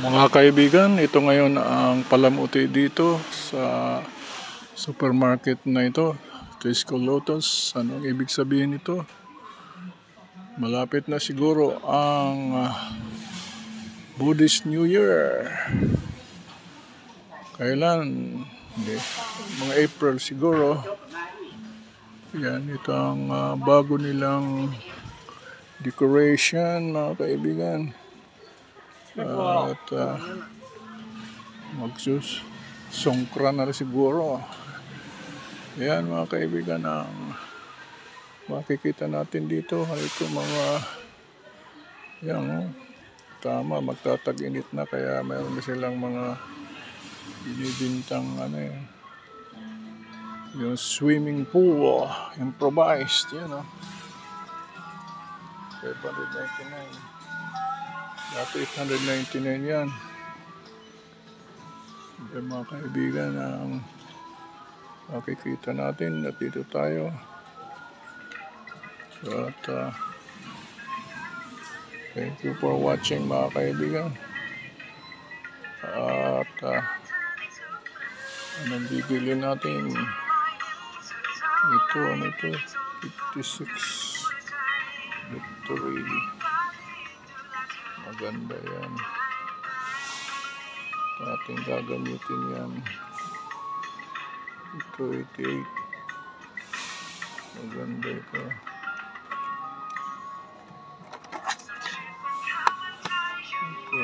Mga kaibigan, ito ngayon ang palamuti dito sa supermarket na ito, Tesco Lotus. Anong ibig sabihin nito? Malapit na siguro ang Buddhist New Year. Kailan? Hindi. Mga April siguro. Yan, ito ang bago nilang decoration, mga kaibigan. At magsusongkra na rin siguro. Yan, mga kaibigan, ang makikita natin dito. Ito mga yan, tama, magtatag-init na, kaya mayroon na silang mga binibintang yung swimming pool, improvised, yan o. 599. Dati 899 yan. Yan, mga kaibigan, ang makikita natin at dito tayo. At thank you for watching, mga kaibigan. At anong bibili natin? Ito, ano ito? 56 Victory. Maganda yan. Ating gagamitin yan. Ito 88. Maganda ito. Ito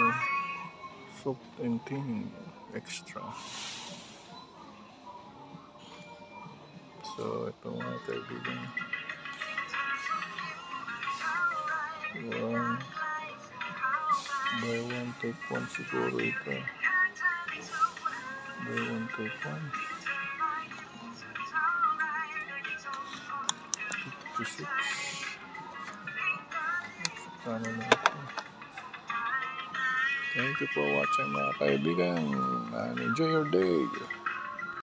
soft and thin extra. So ito, mga kaibigan. Buy one take one siguro ito. Buy one take one. 56. Tama na ito. Thank you for watching, mga kaibigan, and enjoy your day.